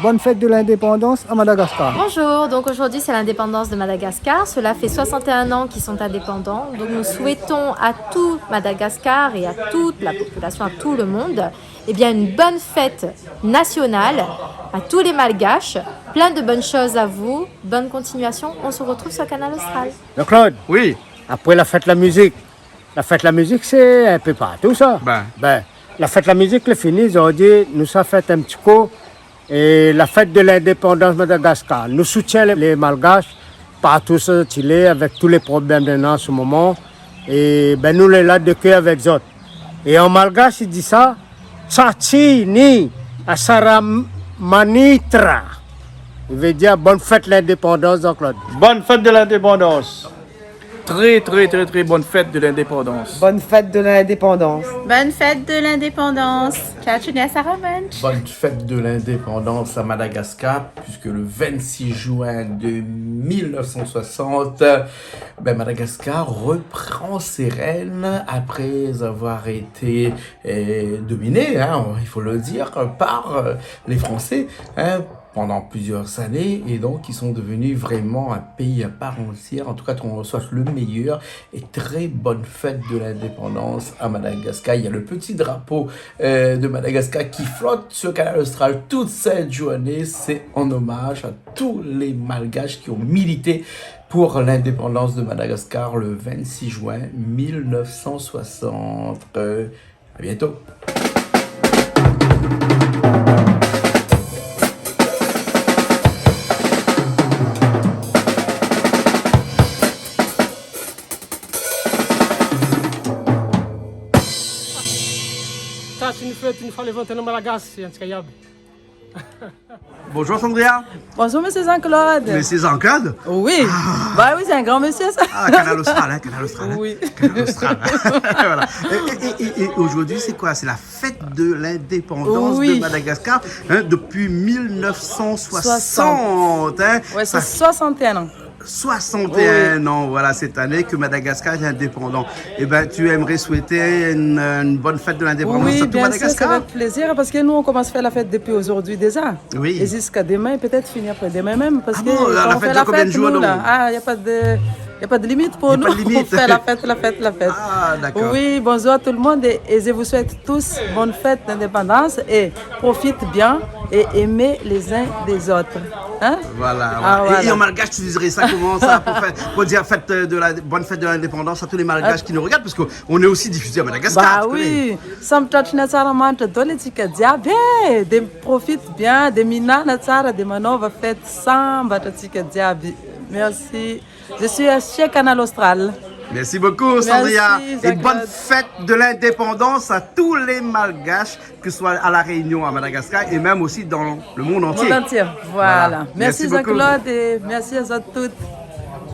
bonne fête de l'indépendance à Madagascar. Bonjour, donc aujourd'hui c'est l'indépendance de Madagascar. Cela fait 61 ans qu'ils sont indépendants. Donc nous souhaitons à tout Madagascar et à toute la population, à tout le monde, eh bien une bonne fête nationale, à tous les Malgaches. Plein de bonnes choses à vous. Bonne continuation. On se retrouve sur Canal Austral. Donc Claude, Oui, après la fête de la musique, c'est un peu partout ça. La fête de la musique, le fini, ils ont dit, nous avons fait un petit coup. Et la fête de l'indépendance de Madagascar. Nous soutenons les Malgaches partout sur Chili avec tous les problèmes de en ce moment. Et ben, nous les là de cœur avec eux. Et en malgache, il dit ça, Tchachi ni Asara Manitra. Il veut dire bonne fête de l'indépendance, Claude. bonne fête de l'indépendance. Très bonne fête de l'indépendance. Bonne fête de l'indépendance. Bonne fête de l'indépendance. Tchatchounia Saramanch. Bonne fête de l'indépendance à Madagascar, puisque le 26 juin de 1960, Madagascar reprend ses rênes après avoir été dominé, il faut le dire, par les Français pendant plusieurs années, et donc ils sont devenus vraiment un pays à part entière. En tout cas, qu'on reçoit le meilleur. Et très bonne fête de l'indépendance à Madagascar. Il y a le petit drapeau de Madagascar qui flotte sur Canal Austral toute cette journée. C'est en hommage à tous les Malgaches qui ont milité pour l'indépendance de Madagascar le 26 juin 1960. À bientôt. Bonjour Sandria. Bonjour, monsieur Jean-Claude. Monsieur Jean-Claude. Oui. Bah oui, c'est un grand monsieur, ça. Ah, Canal Austral, Canal Austral. Oui. Canal Austral. Voilà. Et aujourd'hui, c'est quoi? C'est la fête de l'indépendance de Madagascar depuis 1960. Ouais, c'est 61 ans. 61 ans, voilà, cette année que Madagascar est indépendant. Eh bien, tu aimerais souhaiter une bonne fête de l'indépendance à tout bien sûr, Madagascar? ça va être plaisir, parce que nous, on commence à faire la fête depuis aujourd'hui déjà. Oui. Et jusqu'à demain, et peut-être finir après-demain même, parce que bon, la quand on fête fait dure combien de jours, nous, là, donc? il n'y a pas de... Il n'y a pas de limite pour nous. pas de limite. On fait la fête. Ah, d'accord. Oui, bonjour à tout le monde et je vous souhaite tous bonne fête d'indépendance et profite bien et aimez les uns des autres. Hein? Voilà. Voilà. Et en malgache, tu dirais ça comment ça pour dire bonne fête de l'indépendance à tous les malgaches qui nous regardent, parce qu'on est aussi diffusé à Madagascar. Bah oui, Sam Tchachna Saramanta Dolitika Diabe, de profite bien, de Mina Natsara, de Manova fête Samba Tatika Diabe. Merci. Je suis chez Canal Austral. Merci beaucoup, Sandria. Merci, et bonne fête de l'indépendance à tous les malgaches, que ce soit à La Réunion, à Madagascar, et même aussi dans le monde entier. Monde entier. Voilà. Merci beaucoup. Jean-Claude et merci à toutes.